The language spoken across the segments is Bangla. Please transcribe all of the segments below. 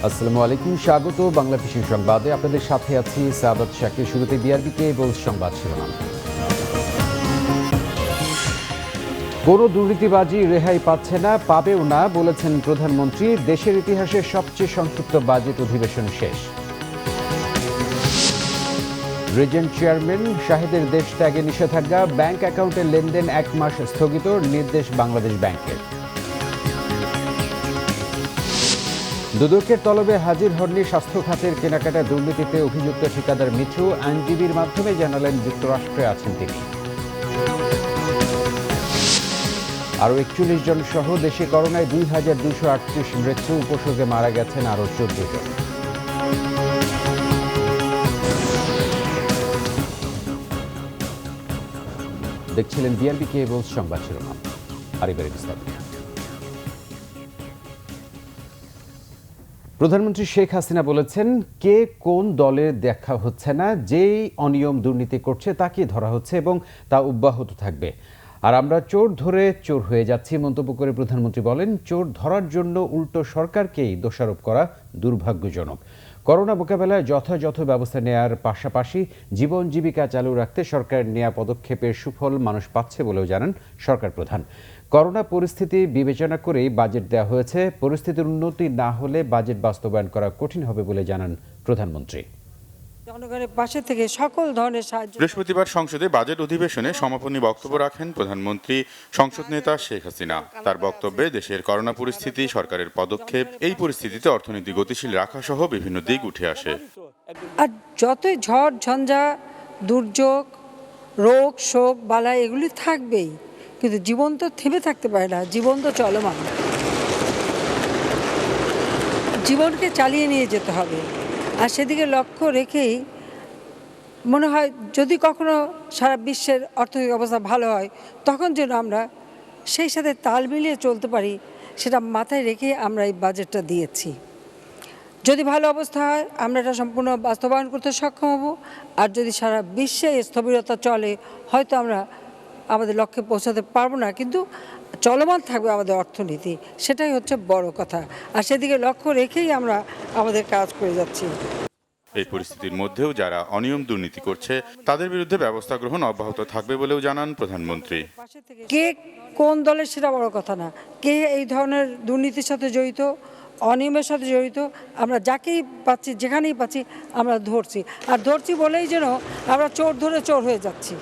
আসসালামু আলাইকুম, স্বাগত বাংলা ভিশন সংবাদে। আপনাদের সাথে আছি সাবাত শাকির। শুরুতে বিআরবিকে বলছে সংবাদ শিরোনাম। কোনো দুর্নীতিবাজি রেহাই পাচ্ছে না, পাবেও না, বলেছেন প্রধানমন্ত্রী। দেশের ইতিহাসে সবচেয়ে সংক্ষিপ্ত বাজেট অধিবেশন শেষ। রিজেন্ট চেয়ারম্যান শাহেদের দেশ ত্যাগে নিষেধাজ্ঞা, ব্যাংক অ্যাকাউন্টের লেনদেন 1 মাস স্থগিত, নির্দেশ বাংলাদেশ ব্যাংকের। দুদকের তলবে হাজির হননি স্বাস্থ্য খাতের কেনাকাটা দুর্নীতিতে অভিযুক্ত ঠিকাদার মিঠু। আইনজীবীর মাধ্যমে জানালেন যুক্তরাষ্ট্রে আছেন তিনি। আরও 41 জন সহ দেশে করোনায় 2238 মৃত্যু, উপসর্গে মারা গেছেন আরও 14 জন। দেখছিলেন বিআরবি কেবল সংবাদ শিরোনাম। পারিবারিক বিস্তারিত। প্রধানমন্ত্রী শেখ হাসিনা বলেছেন, কে কোন দলের দেখা হচ্ছে না, যেই অনিয়ম দুর্নীতি করছে তাকে ধরা হচ্ছে এবং তা অব্যাহত থাকবে। আর আমরা চোর ধরে চোর হয়ে যাচ্ছি মন্তব্য করে প্রধানমন্ত্রী বলেন, চোর ধরার জন্য উল্টো সরকারকেই দোষারোপ করা দুর্ভাগ্যজনক। করোনা মোকাবেলায় যথাযথ ব্যবস্থা নেওয়ার পাশাপাশি জীবন জীবিকা চালু রাখতে সরকারের নেওয়া পদক্ষেপের সুফল মানুষ পাচ্ছে বলেও জানান সরকার প্রধান। করোনা পরিস্থিতি বিবেচনা করেই বাজেট দেওয়া হয়েছে। পরিস্থিতির উন্নতি না হলে বাজেট বাস্তবায়ন করা কঠিন হবে বলে জানান প্রধানমন্ত্রী। জনগণের পাশে থেকে সকল ধরনের সাহায্য। বৃহস্পতিবার সংসদে বাজেট অধিবেশনে সমাপনী বক্তব্য রাখেন প্রধানমন্ত্রী সংসদ নেতা শেখ হাসিনা। তার বক্তব্যে দেশের করোনা পরিস্থিতি, সরকারের পদক্ষেপ, এই পরিস্থিতিতে অর্থনীতি গতিশীল রাখা সহ বিভিন্ন দিক উঠে আসে। আর যতই ঝড় ঝঞ্ঝা, দুর্যোগ, রোগ শোক বালা এগুলি থাকবেই, কিন্তু জীবন তো থেমে থাকতে পারে না, জীবন তো চলমান। জীবনকে চালিয়ে নিয়ে যেতে হবে। আর সেদিকে লক্ষ্য রেখেই মনে হয় যদি কখনো সারা বিশ্বের অর্থনৈতিক অবস্থা ভালো হয় তখন যেন আমরা সেই সাথে তাল মিলিয়ে চলতে পারি, সেটা মাথায় রেখে আমরা এই বাজেটটা দিয়েছি। যদি ভালো অবস্থা হয় আমরা এটা সম্পূর্ণ বাস্তবায়ন করতে সক্ষম হব। আর যদি সারা বিশ্বে স্থবিরতা চলে হয়তো আমরা আমাদের লক্ষ্যে পৌঁছাতে পারবো না, কিন্তু চলমান থাকবে আমাদের অর্থনীতি, সেটাই হচ্ছে বড় কথা। আর সেদিকে লক্ষ্য রেখেই আমরা আমাদের কাজ করে যাচ্ছি। এই পরিস্থিতির মধ্যেও যারা অনিয়ম দুর্নীতি করছে তাদের বিরুদ্ধে ব্যবস্থা গ্রহণ অব্যাহত থাকবে বলেও জানান প্রধানমন্ত্রী। কে কোন দলের সেটা বড় কথা না, কে এই ধরনের দুর্নীতির সাথে জড়িত, অনিয়মের সাথে জড়িত, আমরা যাকেই পাচ্ছি যেখানেই পাচ্ছি আমরা ধরছি। আর ধরছি বলেই যেন আমরা চোর ধরে চোর হয়ে যাচ্ছি,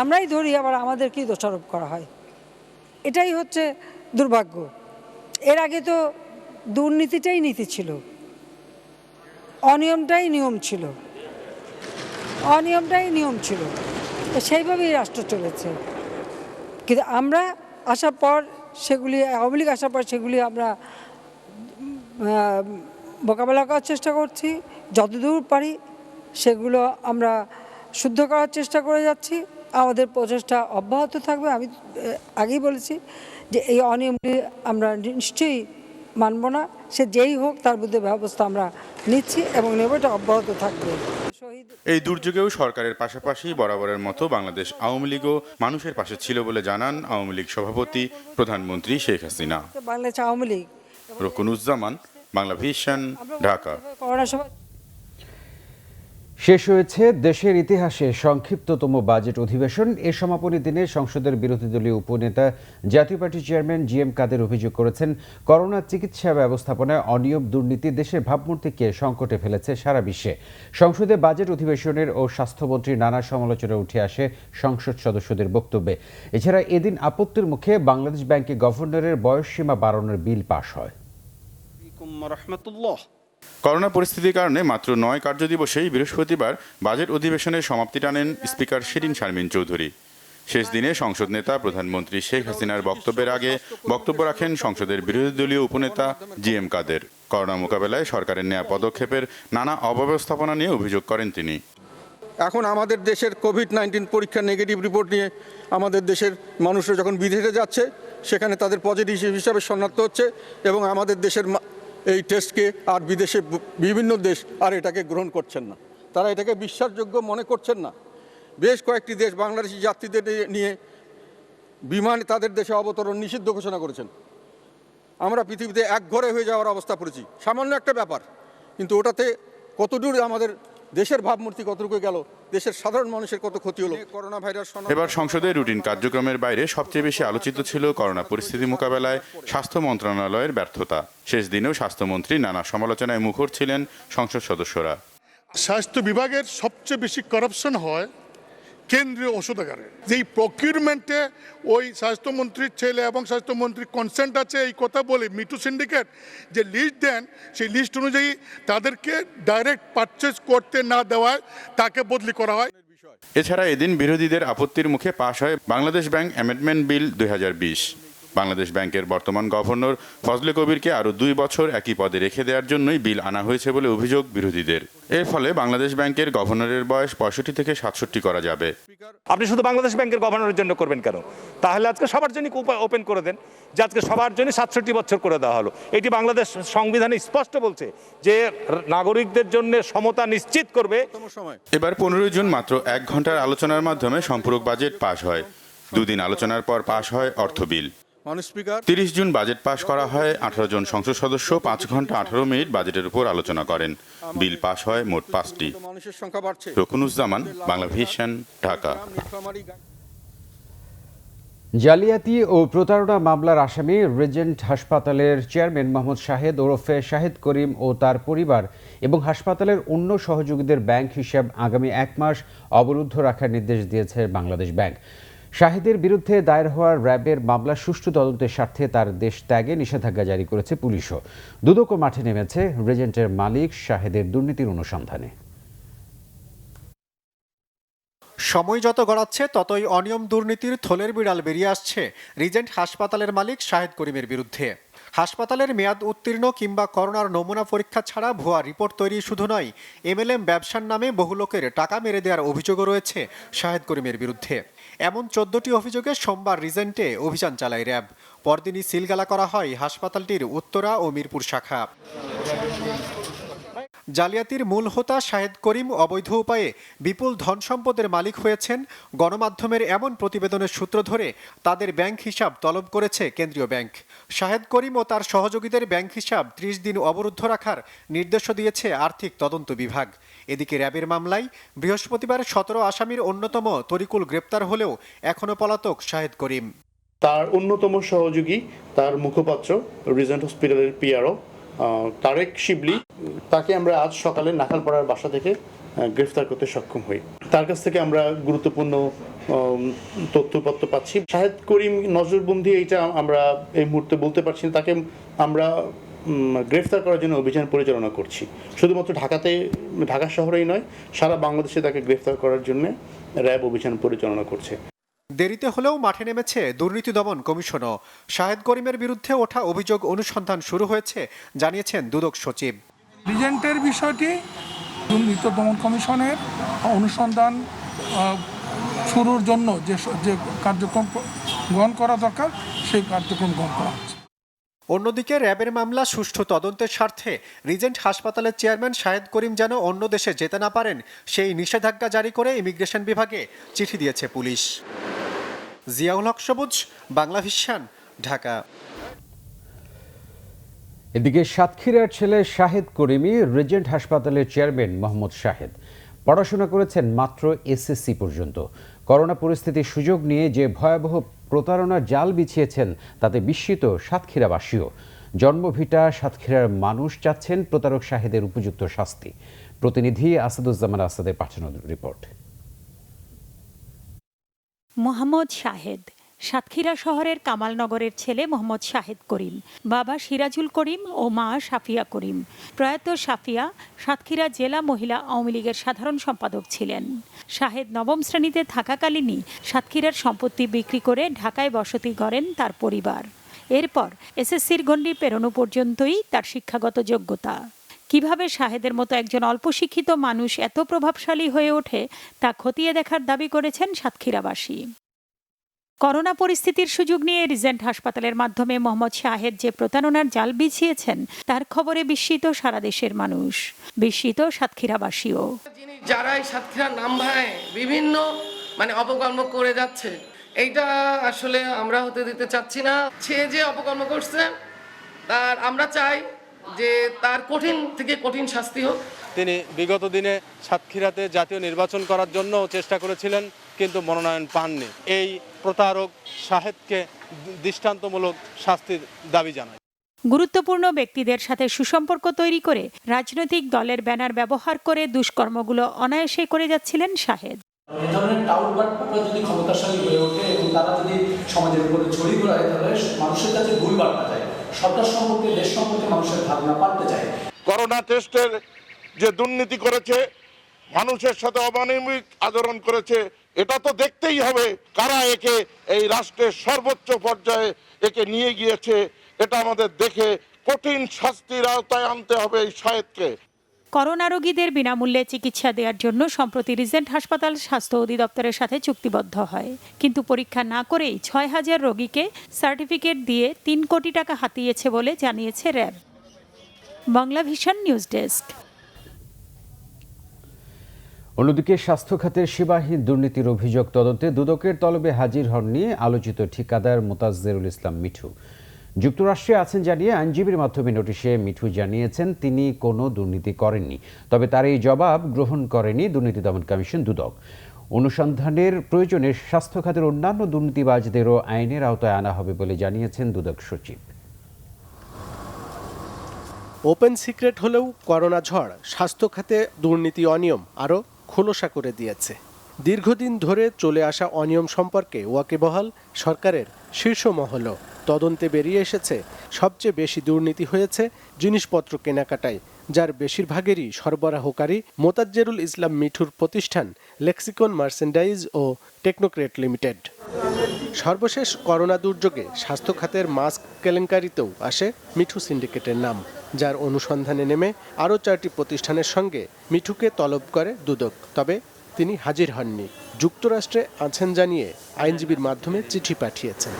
আমরাই ধরি আবার আমাদেরকেই দোষারোপ করা হয়। এটাই হচ্ছে দুর্ভাগ্য। এর আগে তো দুর্নীতিটাই নীতি ছিল, অনিয়মটাই নিয়ম ছিল, অনিয়মটাই নিয়ম ছিল, সেইভাবেই রাষ্ট্র চলেছে। কিন্তু আমরা আসার পর সেগুলি, আওয়ামী লীগ আসার পর সেগুলি আমরা মোকাবেলা করার চেষ্টা করছি, যতদূর পারি সেগুলো আমরা শুদ্ধ করার চেষ্টা করে যাচ্ছি। আমাদের প্রচেষ্টা অব্যাহত থাকবে। আমি আগেই বলেছি যে এই অনিয়মগুলি আমরা নিশ্চয়ই মানব না, সে যেই হোক তার বিরুদ্ধে ব্যবস্থা আমরা নিচ্ছি এবং নেব, এটা অব্যাহত থাকবে। এই দুর্যোগেও সরকারের পাশাপাশি বরাবরের মতো বাংলাদেশ আওয়ামী লীগও মানুষের পাশে ছিল বলে জানান আওয়ামী লীগ সভাপতি প্রধানমন্ত্রী শেখ হাসিনা। বাংলাদেশ আওয়ামী লীগ। রকুনুজ্জামান, বাংলা ভিশন, ঢাকা। শেষ হয়েছে দেশের ইতিহাসে সংক্ষিপ্ততম বাজেট অধিবেশন। এ সমাপনী দিনে সংসদের বিরোধী দলীয় উপনেতা জাতীয় পার্টির চেয়ারম্যান জিএম কাদের অভিযোগ করেছেন, করোনা চিকিৎসা ব্যবস্থাপনায় অনিয়ম দুর্নীতি দেশের ভাবমূর্তিকে সংকটে ফেলেছে সারা বিশ্বে। সংসদে বাজেট অধিবেশনের ও স্বাস্থ্যমন্ত্রীর নানা সমালোচনা উঠে আসে সংসদ সদস্যদের বক্তব্যে। এছাড়া এদিন আপত্তির মুখে বাংলাদেশ ব্যাংকে গভর্নরের বয়সসীমা বাড়ানোর বিল পাশ হয়। করোনা পরিস্থিতির কারণে মাত্র 9 কার্যদিবসেই বৃহস্পতিবার বাজেট অধিবেশনের সমাপ্তি টানেন স্পিকার শিরীন শারমিন চৌধুরী। শেষ দিনে সংসদ নেতা প্রধানমন্ত্রী শেখ হাসিনার বক্তব্যের আগে বক্তব্য রাখেন সংসদের বিরোধী দলীয় উপনেতা জিএম কাদের। করোনা মোকাবেলায় সরকারের নেওয়া পদক্ষেপের নানা অব্যবস্থাপনা নিয়ে অভিযোগ করেন তিনি। এখন আমাদের দেশের কোভিড-19 পরীক্ষার নেগেটিভ রিপোর্ট নিয়ে আমাদের দেশের মানুষরা যখন বিদেশে যাচ্ছে সেখানে তাদের পজিটিভ হিসাবে শনাক্ত হচ্ছে এবং আমাদের দেশের এই টেস্টকে আর বিদেশে বিভিন্ন দেশ আর এটাকে গ্রহণ করছেন না, তারা এটাকে বিশ্বাসযোগ্য মনে করছেন না। বেশ কয়েকটি দেশ বাংলাদেশি যাত্রীদের নিয়ে বিমানে তাদের দেশে অবতরণ নিষিদ্ধ ঘোষণা করেছেন। আমরা পৃথিবীতে একঘরে হয়ে যাওয়ার অবস্থা পড়েছি। সামান্য একটা ব্যাপার, কিন্তু ওটাতে কতদূর আমাদের দেশের ভাবমূর্তি কতটুকু গেল, দেশের সাধারণ মানুষের কত ক্ষতি হলো। করোনা ভাইরাস এবার সংসদে রুটিন কার্যক্রমের বাইরে সবচেয়ে বেশি আলোচিত ছিল করোনা পরিস্থিতি মোকাবেলায় স্বাস্থ্য মন্ত্রণালয়ের ব্যর্থতা। শেষ দিনেও স্বাস্থ্যমন্ত্রী নানা সমালোচনায় মুখর ছিলেন সংসদ সদস্যরা। স্বাস্থ্য বিভাগের সবচেয়ে বেশি করাপশন হয় কেন্দ্রীয় ওষুধাগারে। যেই প্রকিউরমেন্টে ওই স্বাস্থ্যমন্ত্রীর ছেলে এবং স্বাস্থ্যমন্ত্রীর কনসেন্ট আছে এই কথা বলে মিটু সিন্ডিকেট যে লিস্ট দেন, সেই লিস্ট অনুযায়ী তাদেরকে ডাইরেক্ট পারচেজ করতে না দেওয়ায় তাকে বদলি করা হয়। এছাড়া এদিন বিরোধীদের আপত্তির মুখে পাশ হয় Bangladesh bank amendment bill 2020। Bangladesh ব্যাংকের বর্তমান গভর্নর ফজলে কবিরকে আরও 2 বছর একই পদে রেখে দেওয়ার জন্যই বিল আনা হয়েছে বলে অভিযোগ বিরোধীদের। এর ফলে বাংলাদেশ ব্যাংকের গভর্নরের বয়স 65 থেকে 67 করা যাবে। আপনি শুধু বাংলাদেশ ব্যাংকের গভর্নরের জন্য করবেন কেন? তাহলে আজকে সবার জন্য ওপেন করে দেন, যে আজকে সবার জন্য 67 বছর করে দেওয়া হলো। এটি বাংলাদেশ সংবিধানে স্পষ্ট বলছে যে নাগরিকদের জন্য সমতা নিশ্চিত করবে। এবার 15 জুন মাত্র 1 ঘন্টার আলোচনার মাধ্যমে সম্পূরক বাজেট পাশ হয়। 2 দিন আলোচনার পর পাশ হয় অর্থ বিল। 30 জুন বাজেট পাশ করা হয়। 18 জন সংসদ সদস্য 5 ঘন্টা 18 মিনিট বাজেটের উপর আলোচনা করেন। বিল পাশ হয় মোট 5টি। রকুনুজ্জামান, বাংলাভিশন, ঢাকা। জালিয়াতি ও প্রতারণা মামলার আসামি রিজেন্ট হাসপাতালের চেয়ারম্যান মোহাম্মদ শাহেদ ওরফে শাহেদ করিম ও তার পরিবার এবং হাসপাতালের অন্য সহযোগীদের ব্যাংক হিসাব আগামী 1 মাস অবরুদ্ধ রাখার নির্দেশ দিয়েছে বাংলাদেশ ব্যাংক। শাহেদের বিরুদ্ধে দায়ের হওয়া র্যাবের মামলা সুষ্ঠু তদন্তের স্বার্থে তার দেশ ত্যাগে নিষেধাজ্ঞা জারি করেছে পুলিশও। দুদকও মাঠে নেমেছে রিজেন্টের মালিক শাহেদের দুর্নীতির অনুসন্ধানে। সময় যত গড়াচ্ছে ততই অনিয়ম দুর্নীতির থলের বিড়াল বেরিয়ে আসছে রিজেন্ট হাসপাতালের মালিক শাহেদ করিমের বিরুদ্ধে। হাসপাতালের মেয়াদ উত্তীর্ণ কিংবা করোনার নমুনা পরীক্ষা ছাড়া ভুয়া রিপোর্ট তৈরি শুধু নয়, এমএলএম ব্যবসার নামে বহু লোকের টাকা মেরে দেওয়ার অভিযোগও রয়েছে শাহেদ করিমের বিরুদ্ধে। এমন 14টি অভিযোগে সোমবার রিজেন্টে অভিযান চালায় র্যাব। পরদিনই সিলগালা করা হয় হাসপাতালটির উত্তরা ও মিরপুর শাখা। জালিয়াতির মূল হোতা শাহেদ করিম অবৈধ উপায়ে বিপুল ধন সম্পদের মালিক হয়েছেন। গণমাধ্যমের এমন প্রতিবেদনের সূত্র ধরে তাদের ব্যাংক হিসাব তলব করেছে কেন্দ্রীয় ব্যাংক। শাহেদ করিম ও তার সহযোগীদের ব্যাংক হিসাব 30 দিন অবরুদ্ধ রাখার নির্দেশও দিয়েছে আর্থিক তদন্ত বিভাগ। এদিকে র্যাবের মামলায় বৃহস্পতিবার 17 আসামির অন্যতম তরিকুল গ্রেপ্তার হলেও এখনও পলাতক শাহেদ করিম। তার অন্যতম সহযোগী, তার মুখপাত্র রিজেন্ট হসপিটালের পিআরও তারেক শিবলি, তাকে আমরা আজ সকালে নাখালপাড়ার বাসা থেকে গ্রেফতার করতে সক্ষম হই। তার কাছ থেকে আমরা গুরুত্বপূর্ণ তথ্যপত্র পাচ্ছি। শাহেদ করিম নজরবন্দি এইটা আমরা এই মুহূর্তে বলতে পারছি না। তাকে আমরা গ্রেফতার করার জন্য অভিযান পরিচালনা করছি। শুধুমাত্র ঢাকা শহরেই নয়, সারা বাংলাদেশে তাকে গ্রেফতার করার জন্য র্যাব অভিযান পরিচালনা করছে। দেরিতে হলেও মাঠে নেমেছে দুর্নীতি দমন কমিশনও। শাহেদ করিমের বিরুদ্ধে ওঠা অভিযোগ অনুসন্ধান শুরু হয়েছে জানিয়েছেন দুদক সচিব। রিজেন্টের বিষয়টি দুর্নীতি দমন কমিশনের অনুসন্ধান শুরুর জন্য যে কার্যক্রম গ্রহণ করা দরকার সেই কার্যক্রম গ্রহণ করা হচ্ছে। অন্যদিকে র্যাবের মামলা সুষ্ঠু তদন্তের স্বার্থে রিজেন্ট হাসপাতালের চেয়ারম্যান শাহেদ করিম যেন অন্য দেশে যেতে না পারেন সেই নিষেধাজ্ঞা জারি করে ইমিগ্রেশন বিভাগে চিঠি দিয়েছে পুলিশ। জিয়াউল হক সবুজ, বাংলাভিশন, ঢাকা। এদিকে সাতক্ষীরার ছেলে শাহেদ করিমই রিজেন্ট হাসপাতালের চেয়ারম্যান মোহাম্মদ শাহেদ। পড়াশোনা করেছেন মাত্র এসএসসি পর্যন্ত। করোনা পরিস্থিতির সুযোগ নিয়ে যে ভয়াবহ প্রতারণার জাল বিছিয়েছেন তাতে বিস্মিত সাতক্ষীরাবাসীও। জন্মভিটা সাতক্ষীরার মানুষ চাচ্ছেন প্রতারক শাহেদের উপযুক্ত শাস্তি। প্রতিনিধি আসাদুজ্জামান আসাদের পাঠানো রিপোর্ট। মোহাম্মদ শাহেদ সাতক্ষীরা শহরের কামালনগরের ছেলে মোহাম্মদ শাহেদ করিম। বাবা সিরাজুল করিম ও মা সাফিয়া করিম। প্রয়াত সাফিয়া সাতক্ষীরা জেলা মহিলা আওয়ামী লীগের সাধারণ সম্পাদক ছিলেন। শাহেদ নবম শ্রেণীতে থাকাকালীনই সাতক্ষীরার সম্পত্তি বিক্রি করে ঢাকায় বসতি গড়েন তার পরিবার। এরপর এসএসসির গণ্ডি পেরোনো পর্যন্তই তার শিক্ষাগত যোগ্যতা। কিভাবে শাহেদের মতো একজন অল্প শিক্ষিত মানুষ এত প্রভাবশালী হয়ে ওঠে তা খতিয়ে দেখার দাবি করেছেন সাতক্ষীরাবাসী। করোনা পরিস্থিতির সুযোগ নিয়ে রিজেন্ট হাসপাতালের মাধ্যমে মোহাম্মদ শাহেদ যে প্রতারণার জাল বিছিয়েছেন তার খবরে বিস্মিত সারা দেশের মানুষ, বিস্মিত সাতক্ষীরাবাসীও। যারা এই সাতক্ষীরার নাম ভাঙায় বিভিন্ন অপকর্ম করে যাচ্ছে, এইটা আসলে আমরা হতে দিতে চাচ্ছি না। সে যে অপকর্ম করছে তার আমরা চাই যে তার কঠিন থেকে কঠিন শাস্তি হোক। তিনি বিগত দিনে সাতক্ষীরাতে জাতীয় নির্বাচন করার জন্য চেষ্টা করেছিলেন, কিন্তু মনোনয়ন পাননি। এই প্রতারক শাহেদকে দৃষ্টান্তমূলক শাস্তির দাবি জানায়। গুরুত্বপূর্ণ ব্যক্তিদের সাথে সুসম্পর্ক তৈরি করে রাজনৈতিক দলের ব্যানার ব্যবহার করে দুষ্কর্মগুলো অনায়াসে করে যাচ্ছিলেন শাহেদ। এই ধরনের টাউটবাটরা যদি ক্ষমতাশালী হয়ে ওঠে এবং তারা যদি সমাজের উপরে ছড়িয়ে ঘোরায়, তাহলে মানুষের কাছে ভুল বার্তা যায়, সরকার সম্পর্কে, দেশ সম্পর্কে মানুষের ধারণা পাল্টে যায়। করোনা টেস্টের যে দুর্নীতি করেছে, মানুষের সাথে অমানবিক আচরণ করেছে, এটা তো দেখতেই হবে কারা একে এই রাষ্ট্রের সর্বোচ্চ পর্যায়ে একে নিয়ে গিয়েছে। এটা আমাদের দেখে কঠিন শাস্তির আওতায় আনতে হবে এই শাহেদকে। করোনা রোগীদের বিনামূল্যে চিকিৎসা দেওয়ার জন্য সম্প্রতি রিজেন্ট হাসপাতাল স্বাস্থ্য অধিদপ্তরের সাথে চুক্তিবদ্ধ হয়, কিন্তু পরীক্ষা না করেই ৬,০০০ রোগীকে সার্টিফিকেট দিয়ে ৩ কোটি টাকা হাতিয়েছে বলে জানিয়েছে RAB. Bangla Vision news desk. অন্যদিকে স্বাস্থ্য খাতের সেবাহীন দুর্নীতির অভিযোগ তদন্তে দুদকের তলবে হাজির হননি আলোচিত ঠিকাদার মোতাজ্জেরুল ইসলাম মিঠু। যুক্তরাষ্ট্রে আছেন জানিয়ে আইনজীবীর মাধ্যমে নোটিশে মিঠু জানিয়েছেন তিনি কোনো দুর্নীতি করেননি, তবে তার এই জবাব গ্রহণ করেনি দুর্নীতি দমন কমিশন দুদক। অনুসন্ধানের প্রয়োজনে স্বাস্থ্য খাতের অন্যান্য দুর্নীতিবাজদেরও আইনের আওতায় আনা হবে বলে জানিয়েছেন দুদক সচিব। ওপেন সিক্রেট হলেও করোনা ঝড় স্বাস্থ্য খাতে দুর্নীতি অনিয়ম আরও খোলসা করে দিয়েছে। দীর্ঘদিন ধরে চলে আসা অনিয়ম সম্পর্কে ওয়াকিবহাল সরকারের শীর্ষ মহলও। তদন্তে বেরিয়ে এসেছে সবচেয়ে বেশি দুর্নীতি হয়েছে জিনিসপত্র কেনাকাটায়, যার বেশিরভাগেরই সরবরাহকারী মোতাজ্জেরুল ইসলাম মিঠুর প্রতিষ্ঠান লেক্সিকন মার্চেন্ডাইজ ও টেকনোক্রেট লিমিটেড। সর্বশেষ করোনা দুর্যোগে স্বাস্থ্য খাতের মাস্ক কেলেঙ্কারিতেও আসে মিঠু সিন্ডিকেটের নাম, যার অনুসন্ধানে নেমে আরও 4টি প্রতিষ্ঠানের সঙ্গে মিঠুকে তলব করে দুদক, তবে তিনি হাজির হননি। যুক্তরাষ্ট্রে আছেন জানিয়ে আইনজীবীর মাধ্যমে চিঠি পাঠিয়েছেন।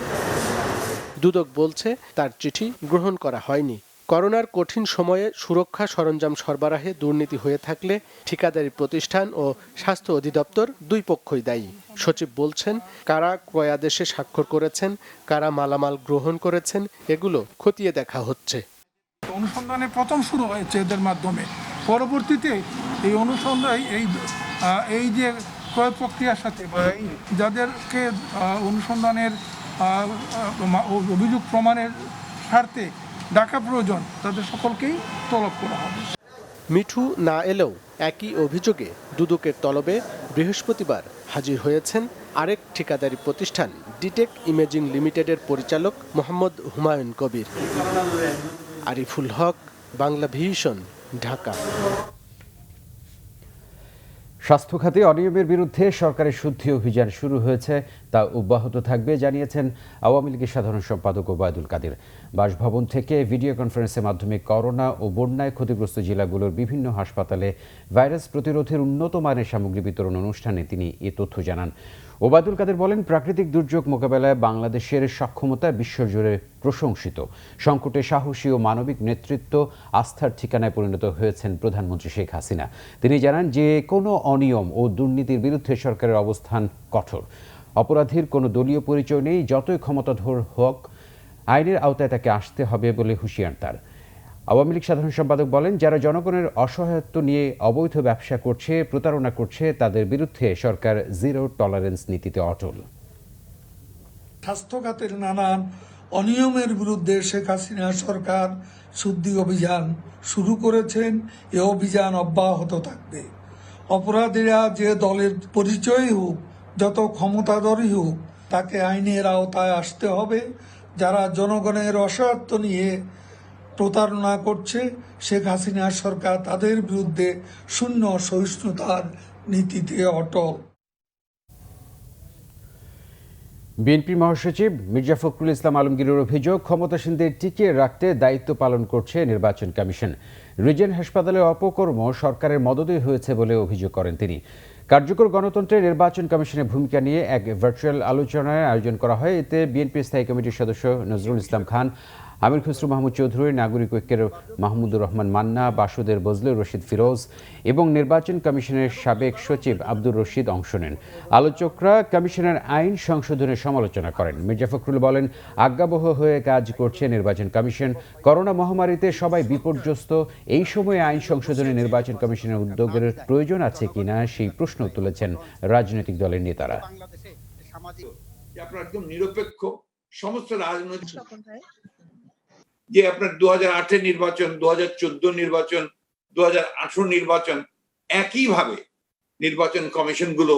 দুদক বলছে তার চিঠি গ্রহণ করা হয়নি। করোনার কঠিন সময়ে সুরক্ষা সরঞ্জাম সরবরাহে দুর্নীতি হয়ে থাকলে ঠিকাদারি প্রতিষ্ঠান ও স্বাস্থ্য অধিদপ্তর দুই পক্ষই দায়ী। সচিব বলছেন, কারা ক্রয়াদেশে স্বাক্ষর করেছেন, কারা মালামাল গ্রহণ করেছেন, এগুলো খতিয়ে দেখা হচ্ছে। অনুসন্ধানে প্রথম শুরু হয়েছে এদের মাধ্যমে, পরবর্তীতে এই অনুসন্ধান এই যে ক্রয় প্রক্রিয়ার সাথে বা এই যাদেরকে অনুসন্ধানের অভিযোগ প্রমাণের স্বার্থে ডাকা প্রয়োজন, তাদের সকলকেই তলব করা হবে। মিঠু না এলেও একই অভিযোগে দুদকের তলবে বৃহস্পতিবার হাজির হয়েছেন আরেক ঠিকাদারি প্রতিষ্ঠান ডিটেক ইমেজিং লিমিটেডের পরিচালক মোহাম্মদ হুমায়ুন কবির। আরিফুল হক, বাংলা ভিশন, ঢাকা। স্বাস্থ্য খাতে অনিয়মের বিরুদ্ধে সরকারের শুদ্ধি অভিযান শুরু হয়েছে, তা অব্যাহত থাকবে জানিয়েছেন আওয়ামী লীগের সাধারণ সম্পাদক ওবায়দুল কাদের। বাসভবন থেকে ভিডিও কনফারেন্সের মাধ্যমে করোনা ও বন্যায় ক্ষতিগ্রস্ত জেলাগুলোর বিভিন্ন হাসপাতালে ভাইরাস প্রতিরোধের উন্নত মানের সামগ্রী বিতরণ অনুষ্ঠানে তিনি এ তথ্য জানান। ওবায়দুল কাদের বলেন, প্রাকৃতিক দুর্যোগ মোকাবেলায় বাংলাদেশের সক্ষমতা বিশ্বজুড়ে প্রশংসিত। সংকটে সাহসী ও মানবিক নেতৃত্ব আস্থার ঠিকানায় পরিণত হয়েছেন প্রধানমন্ত্রী শেখ হাসিনা। তিনি জানান যে কোনো অনিয়ম ও দুর্নীতির বিরুদ্ধে সরকারের অবস্থান কঠোর। অপরাধীর কোনো দলীয় পরিচয় নেই, যতই ক্ষমতাধর হোক আইনের আওতায় তাকে আসতে হবে বলে হুঁশিয়ার তার। আওয়ামী লীগ সাধারণ সম্পাদক বলেন, যারা জনগণের অসহায়ত্ব নিয়ে অবৈধ ব্যবসা করছে, প্রতারণা করছে, তাদের বিরুদ্ধে সরকার জিরো টলারেন্স নীতিতে অটল। স্বাস্থ্য খাতের নানান অনিয়মের বিরুদ্ধে শেখ হাসিনা সরকার শুদ্ধি অভিযান শুরু করেছেন। এ অভিযান অব্যাহত থাকবে। অপরাধীরা যে দলের পরিচয়ই হোক, যত ক্ষমতাধরই হোক, তাকে আইনের আওতায় আসতে হবে। যারা জনগণের অসহায়ত্ব নিয়ে প্রতারণা করছে, শেখ হাসিনা সরকার তাদের বিরুদ্ধে শূন্য সহিষ্ণুতার নীতিতে অটল। বিএনপি মহাসচিব মির্জা ফখরুল ইসলাম আলমগীরের অভিযোগ, ক্ষমতাসীনদের টিকিয়ে রাখতে দায়িত্ব পালন করছে নির্বাচন কমিশন। রিজেন্ট হাসপাতালের অপকর্ম সরকারের মদদে হয়েছে বলে অভিযোগ করেন তিনি। কার্যকর গণতন্ত্রে নির্বাচন কমিশনের ভূমিকা নিয়ে এক ভার্চুয়াল আলোচনার আয়োজন করা হয়। এতে বিএনপি স্থায়ী কমিটির সদস্য নজরুল ইসলাম খান, আমির খসরু মাহমুদ চৌধুরী, নাগরিক ঐক্যের মাহমুদুর রহমান মান্না, বাসুদের বজলুর রশিদ ফিরোজ এবং নির্বাচন কমিশনের সাবেক সচিব আব্দুর রশিদ অংশ নেন। আলোচকরা কমিশনের আইন সংশোধনের সমালোচনা করেন। মির্জা ফখরুল বলেন, আজ্ঞাবহ হয়ে কাজ করছে নির্বাচন কমিশন। করোনা মহামারীতে সবাই বিপর্যস্ত। এই সময়ে আইন সংশোধনে নির্বাচন কমিশনের উদ্যোগের প্রয়োজন আছে কিনা সেই প্রশ্ন তুলেছেন রাজনৈতিক দলের নেতারা। আপনার একদম নিরপেক্ষ সমস্ত রাজনৈতিক যে আপনার 2008-এর নির্বাচন, 2014 নির্বাচন, 2018 নির্বাচন, একইভাবে নির্বাচন কমিশনগুলো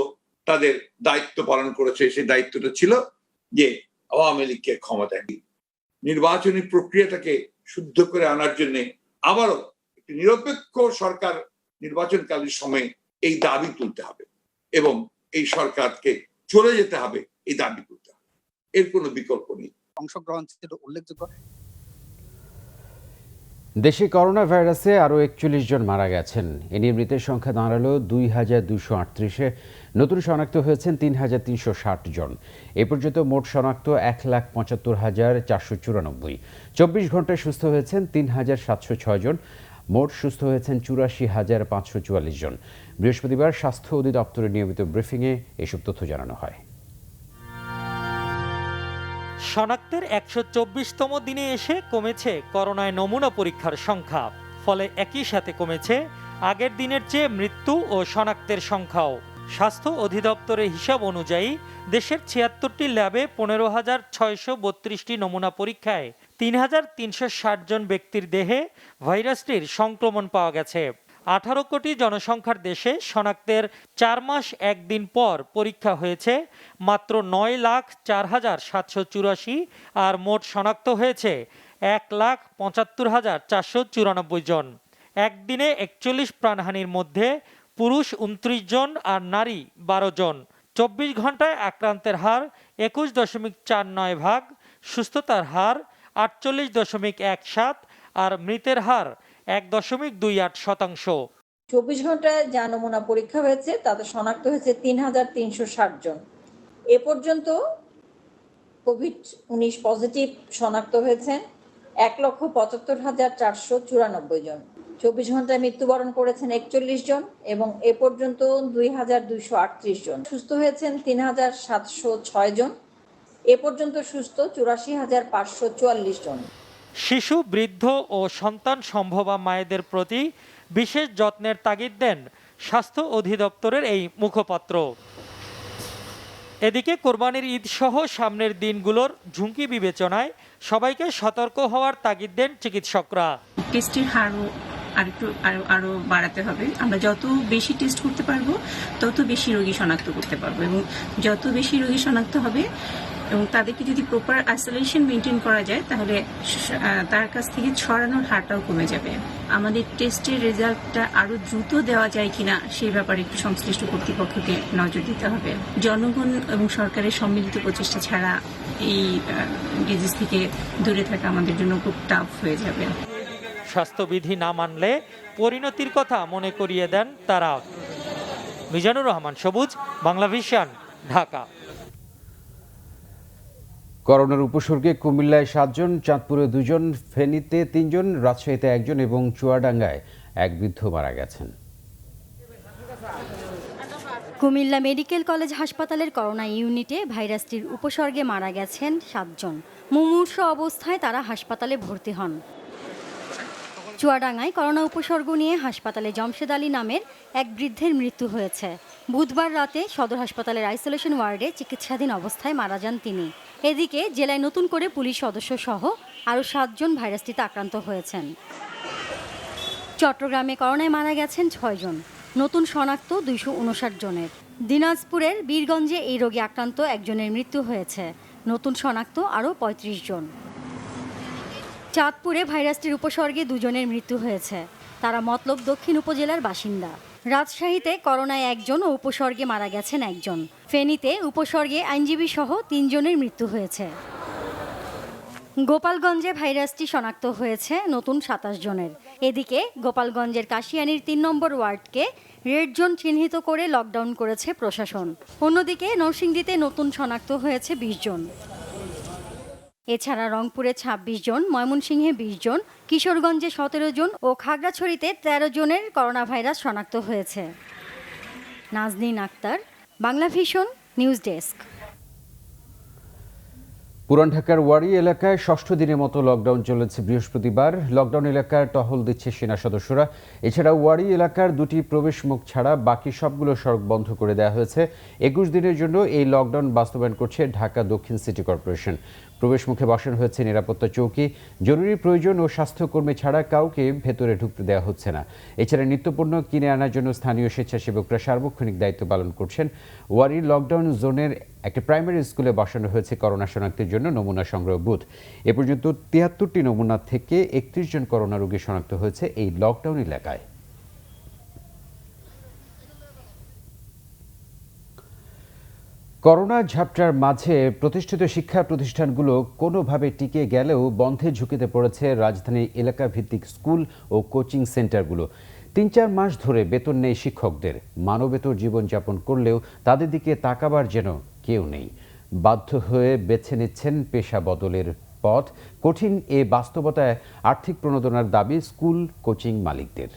তাদের দায়িত্ব পালন করেছে। সেই দায়িত্বটা ছিল যে আওয়ামী লীগকে ক্ষমতায় নির্বাচনী প্রক্রিয়াটাকে শুদ্ধ করে আনার জন্য আবারও একটি নিরপেক্ষ সরকার নির্বাচনকালীন সময়ে এই দাবি তুলতে হবে এবং এই সরকারকে চলে যেতে হবে, এই দাবি তুলতে হবে। এর কোনো বিকল্প নেই। অংশগ্রহণ ছিল উল্লেখযোগ্য। দেশে করোনা ভাইরাসে আরও 41 জন মারা গেছেন। এ নিয়ে মৃতের সংখ্যা দাঁড়ালো 2238-এ। নতুন শনাক্ত হয়েছেন 3360 জন। এ পর্যন্ত মোট শনাক্ত 1,75,494। 24 ঘন্টায় সুস্থ হয়েছেন 3706 জন। মোট সুস্থ হয়েছেন 84,544 জন। বৃহস্পতিবার স্বাস্থ্য অধিদপ্তরের নিয়মিত ব্রিফিংয়ে এসব তথ্য জানানো হয়। শনাক্তের 124তম দিনে এসে কমেছে করোনায় নমুনা পরীক্ষার সংখ্যা। ফলে একই সাথে কমেছে আগের দিনের চেয়ে মৃত্যু ও শনাক্তের সংখ্যাও। স্বাস্থ্য অধিদপ্তরের হিসাব অনুযায়ী দেশের 76টি ল্যাবে 15,632টি নমুনা পরীক্ষায় 3,360 জন ব্যক্তির দেহে ভাইরাসটির সংক্রমণ পাওয়া গেছে। 18 কোটি জনসংখ্যার দেশে শনাক্তের 4 মাস 1 দিন পর পরীক্ষা হয়েছে মাত্র 9,04,784 আর মোট শনাক্ত হয়েছে 1,75,494 জন। একদিনে 41 প্রাণহানির মধ্যে পুরুষ 29 জন আর নারী 12 জন। 24 ঘন্টায় আক্রান্তের হার 21.49 সুস্থতার হার 48.17 আর মৃতের হার 1.28%। 24 ঘন্টায় যা নমুনা পরীক্ষা হয়েছে তাতে শনাক্ত হয়েছে 3,360 জন। এ পর্যন্ত কোভিড-19 পজিটিভ শনাক্ত হয়েছেন 1,75,494 জন। 24 ঘন্টায় মৃত্যুবরণ করেছেন 41 জন এবং এ পর্যন্ত 2,238 জন। সুস্থ হয়েছেন 3,706 জন। এ পর্যন্ত সুস্থ 84,544 জন। শিশু, বৃদ্ধ ও সন্তান সম্ভবা মায়েদের প্রতি বিশেষ যত্নের তাগিদ দেন স্বাস্থ্য অধিদপ্তরের এই মুখপাত্র। এদিকে কোরবানির ঈদ সহ সামনের দিনগুলোর ঝুঁকি বিবেচনায় সবাইকে সতর্ক হওয়ার তাগিদ দেন চিকিৎসকরা। টেস্টের হারও আরো বাড়াতে হবে। আমরা যত বেশি টেস্ট করতে পারবো তত বেশি রোগী শনাক্ত করতে পারবো এবং যত বেশি রোগী শনাক্ত হবে এবং তাদেরকে যদি প্রপার আইসোলেশন মেনটেন করা যায় তাহলে তার কাছ থেকে ছড়ানোর হারটাও কমে যাবে। আমাদের টেস্টের রেজাল্টটা আরো দ্রুত দেওয়া যায় কিনা সেই ব্যাপারে একটু সংশ্লিষ্ট কর্তৃপক্ষকে নজর দিতে হবে। জনগণ এবং সরকারের সম্মিলিত প্রচেষ্টা ছাড়া এই ডিজিজ থেকে দূরে থাকা আমাদের জন্য খুব টাফ হয়ে যাবে। স্বাস্থ্যবিধি না মানলে পরিণতির কথা মনে করিয়ে দেন তারা। মিজানুর রহমান সবুজ, বাংলা ভিশন, ঢাকা। করোনার উপসর্গে কুমিল্লায় 7 জন, চাঁদপুরে 2 জন, ফেনীতে 3 জন, রাজশাহীতে 1 জন এবং চুয়াডাঙ্গায় 1 বৃদ্ধ মারা গেছেন। কুমিল্লা মেডিকেল কলেজ হাসপাতালের করোনা ইউনিটে ভাইরাসটির উপসর্গে মারা গেছেন 7 জন। মুমূর্ষ অবস্থায় তারা হাসপাতালে ভর্তি হন। চুয়াডাঙ্গায় করোনা উপসর্গ নিয়ে হাসপাতালে জমশেদ আলী নামের এক বৃদ্ধের মৃত্যু হয়েছে। বুধবার রাতে সদর হাসপাতালের আইসোলেশন ওয়ার্ডে চিকিৎসাধীন অবস্থায় মারা যান তিনি। এদিকে জেলায় নতুন করে পুলিশ সদস্য সহ আরও 7 জন ভাইরাসটিতে আক্রান্ত হয়েছেন। চট্টগ্রামে করোনায় মারা গেছেন 6 জন, নতুন শনাক্ত 259 জনের। দিনাজপুরের বীরগঞ্জে এই রোগে আক্রান্ত একজনের মৃত্যু হয়েছে, নতুন শনাক্ত আরও 35 জন। চাঁদপুরে ভাইরাসটির উপসর্গে 2 জনের মৃত্যু হয়েছে, তারা মতলব দক্ষিণ উপজেলার বাসিন্দা। রাজশাহীতে করোনায় 1 জন ও উপসর্গে মারা গেছেন 1 জন। ফেনীতে উপসর্গে আইনজীবী সহ 3 জনের মৃত্যু হয়েছে। গোপালগঞ্জে ভাইরাসটি শনাক্ত হয়েছে নতুন 27 জনের। এদিকে গোপালগঞ্জের কাশিয়ানীর 3 নম্বর ওয়ার্ডকে রেড জোন চিহ্নিত করে লকডাউন করেছে প্রশাসন। অন্যদিকে নরসিংদীতে নতুন শনাক্ত হয়েছে 20 জন। এছাড়া রংপুরে ২৬ জন, ময়মনসিংহে ২০ জন, কিশোরগঞ্জে ১৭ জন ও খাগড়াছড়িতে ১৩ জনের করোনা ভাইরাস শনাক্ত হয়েছে। Nazneen Akter, Bangla Vision, news desk. পুরান ঢাকার ওয়ারী এলাকায় ষষ্ঠ দিনের মতো লকডাউন চলেছে বৃহস্পতিবার। লকডাউন এলাকার টহল দিচ্ছে সেনা সদস্যরা। এছাড়া ওয়ারী এলাকার দুটি প্রবেশ মুখ ছাড়া বাকি সবগুলো সড়ক বন্ধ করে দেওয়া হয়েছে। ২১ দিনের জন্য এই লকডাউন বাস্তবায়ন করছে ঢাকা দক্ষিণ সিটি কর্পোরেশন। প্রবেশ মুখে বসানো হয়েছে নিরাপত্তা চৌকি। জরুরি প্রয়োজন ও স্বাস্থ্যকর্মী ছাড়া কাউকে ভেতরে ঢুকতে দেওয়া হচ্ছে না। এছাড়া নিত্যপণ্য কিনে আনার জন্য স্থানীয় স্বেচ্ছাসেবকরা সার্বক্ষণিক দায়িত্ব পালন করছেন। ওয়ারী লকডাউন জোনের একটি প্রাইমারি স্কুলে বসানো হয়েছে করোনা শনাক্তের জন্য নমুনা সংগ্রহ বুথ। এ পর্যন্ত ৭৩টি নমুনা থেকে ৩১ জন করোনা রোগী শনাক্ত হয়েছে এই লকডাউন এলাকায়। করোনা ঝাপটার মাঝে প্রতিষ্ঠিত শিক্ষা প্রতিষ্ঠানগুলো কোনোভাবে টিকে গেলেও বন্ধের ঝুঁকিতে পড়েছে রাজধানীর এলাকা ভিত্তিক স্কুল ও কোচিং সেন্টারগুলো। ৩-৪ মাস ধরে বেতন নেই শিক্ষকদের। মানবেতর জীবনযাপন করলেও তাদের দিকে তাকাবার যেন কেউ নেই। বাধ্য হয়ে বেছে নিচ্ছেন পেশা বদলের পথ। কঠিন এ বাস্তবতায় আর্থিক প্রণোদনার দাবি স্কুল কোচিং মালিকদের।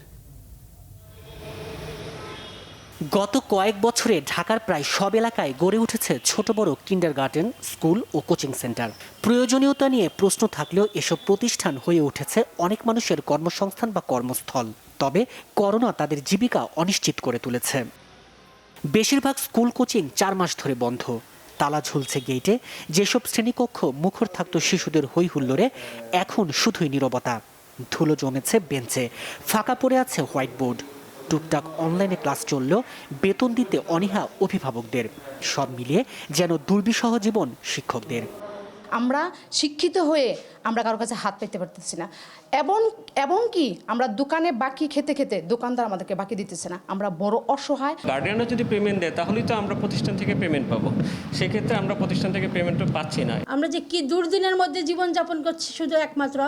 গত কয়েক বছরে ঢাকার প্রায় সব এলাকায় গড়ে উঠেছে ছোট বড় কিন্ডারগার্টেন, স্কুল ও কোচিং সেন্টার। প্রয়োজনীয়তা নিয়ে প্রশ্ন থাকলেও এসব প্রতিষ্ঠান হয়ে উঠেছে অনেক মানুষের কর্মসংস্থান বা কর্মস্থল। তবে করোনা তাদের জীবিকা অনিশ্চিত করে তুলেছে। বেশিরভাগ স্কুল কোচিং ৪ মাস ধরে বন্ধ। তালা ঝুলছে গেটে। যেসব শ্রেণীকক্ষ মুখর থাকত শিশুদের হই হুল্লোড়ে, এখন শুধুই নীরবতা। ধুলো জমেছে বেঞ্চে, ফাঁকা পড়ে আছে হোয়াইট বোর্ড। টুকটাক অনলাইনে ক্লাস চললেও বেতন দিতে অনীহা অভিভাবকদের। সব মিলিয়ে যেন দুর্বিষহ জীবন শিক্ষকদের। আমরা শিক্ষিত হয়ে আমরা কারোর কাছে হাত পেতে পারতেছি না, এবং কি আমরা দোকানে বাকি খেতে খেতে দোকানদার আমাদেরকে বাকি দিতেছে না। আমরা বড় অসহায়। গার্ডিয়ানরা যদি পেমেন্ট দেয় তাহলেই তো আমরা প্রতিষ্ঠান থেকে পেমেন্ট পাবো। সেক্ষেত্রে আমরা প্রতিষ্ঠান থেকে পেমেন্টও পাচ্ছি না। আমরা যে কি দুর্দিনের মধ্যে জীবনযাপন করছি শুধু একমাত্র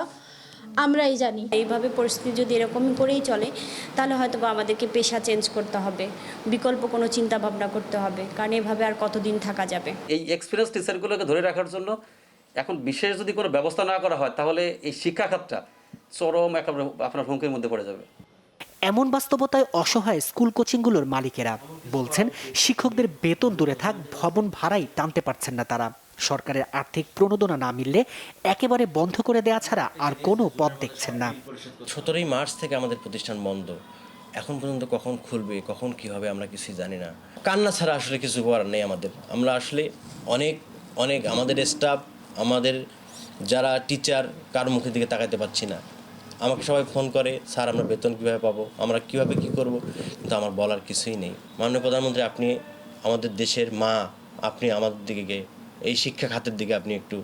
আমরাই জানি। এইভাবে পরিস্থিতি যদি এরকম করেই চলে তাহলে হয়তো বা আমাদেরকে পেশা চেঞ্জ করতে হবে, বিকল্প কোনো চিন্তা ভাবনা করতে হবে, কারণ এভাবে আর কতদিন থাকা যাবে। এই এক্সপিরিয়েন্স টিচারগুলোকে ধরে রাখার জন্য এখন বিশেষ যদি কোনো ব্যবস্থা না করা হয় তাহলে এই শিক্ষা খাতটা চরম একেবারে আপনার হুমকির মধ্যে পড়ে যাবে। এমন বাস্তবতায় অসহায় স্কুল কোচিংগুলোর মালিকেরা বলছেন, শিক্ষকদের বেতন দূরে থাক, ভবন ভাড়াই টানতে পারছেন না তারা। সরকারের আর্থিক প্রণোদনা না মিললে একেবারে বন্ধ করে দেওয়া ছাড়া আর কোনো পথ দেখছেন না। 17ই মার্চ থেকে আমাদের প্রতিষ্ঠান বন্ধ। এখন পর্যন্ত কখন খুলবে, কখন কি হবে আমরা কিছুই জানি না। কান্না ছাড়া আসলে কিছু করার নেই আমাদের। আমরা আসলে অনেক আমাদের স্টাফ, আমাদের যারা টিচার, কার মুখের দিকে তাকাতে পাচ্ছি না। আমাকে সবাই ফোন করে, স্যার আমরা বেতন কীভাবে পাবো, আমরা কীভাবে কী করব, কিন্তু আমার বলার কিছুই নেই। মাননীয় প্রধানমন্ত্রী, আপনি আমাদের দেশের মা, আপনি আমাদের দিকে এই শিক্ষা খাতের দিকে আপনি একটু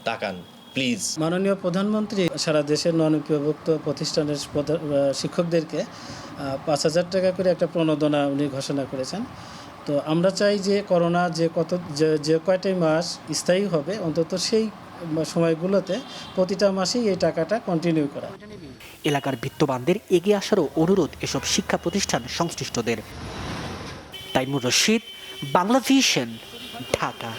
তাকান প্লিজ। মাননীয় প্রধানমন্ত্রী সারা দেশের নন-অভিভুক্ত প্রতিষ্ঠানের শিক্ষকদেরকে ৫,০০০ টাকা করে একটা প্রণোদনা উনি ঘোষণা করেছেন। তো আমরা চাই যে করোনা যে কয়টাই মাস স্থায়ী হবে অন্তত সেই সময়গুলোতে প্রতিটা মাসেই এই টাকাটা কন্টিনিউ করা। এলাকার বিত্তবানদের এগিয়ে আসারও অনুরোধ এসব শিক্ষা প্রতিষ্ঠান সংশ্লিষ্টদের। তাইমুর রশিদ, বাংলা ভিশন, ঢাকা।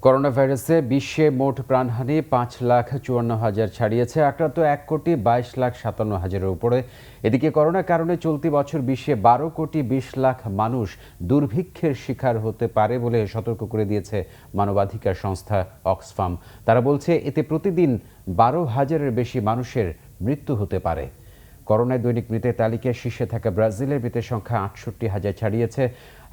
করোনা ভাইরাসে বিশ্বে মোট প্রাণহানি 5,54,000 ছাড়িয়েছে। আক্রান্ত 1,22,57,000-এর উপরে। এদিকে করোনার কারণে চলতি বছর বিশ্বে 12,20,00,000 মানুষ দুর্ভিক্ষের শিকার হতে পারে বলে সতর্ক করে দিয়েছে মানবাধিকার সংস্থা অক্সফাম। তারা বলছে এতে প্রতিদিন 12,000-এর বেশি মানুষের মৃত্যু হতে পারে। করোনায় দৈনিক মৃতের তালিকায় শীর্ষে থাকা ব্রাজিলের মৃতের সংখ্যা 68,000 ছাড়িয়েছে।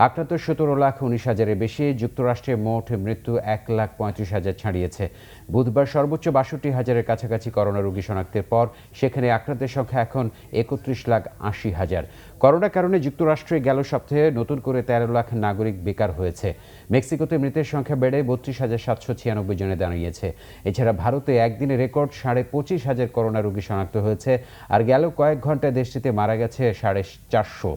আক্রান্ত 17,19,000-এর বেশি। যুক্তরাষ্ট্রে মোট মৃত্যু 1,35,000 ছাড়িয়েছে। বুধবার সর্বোচ্চ 62,000-এর কাছাকাছি করোনা রোগী শনাক্তের পর সেখানে আক্রান্তের সংখ্যা এখন 31,80,000। করোনার কারণে যুক্তরাষ্ট্রে গেল সপ্তাহে নতুন করে 13 লাখ নাগরিক বেকার হয়েছে। মেক্সিকোতে মৃতের সংখ্যা বেড়ে 32,796 জনে দাঁড়িয়েছে। এছাড়া ভারতে একদিনে রেকর্ড 25,500 করোনা রোগী শনাক্ত হয়েছে। আর গেল কয়েক ঘন্টায় দেশটিতে মারা গেছে 450।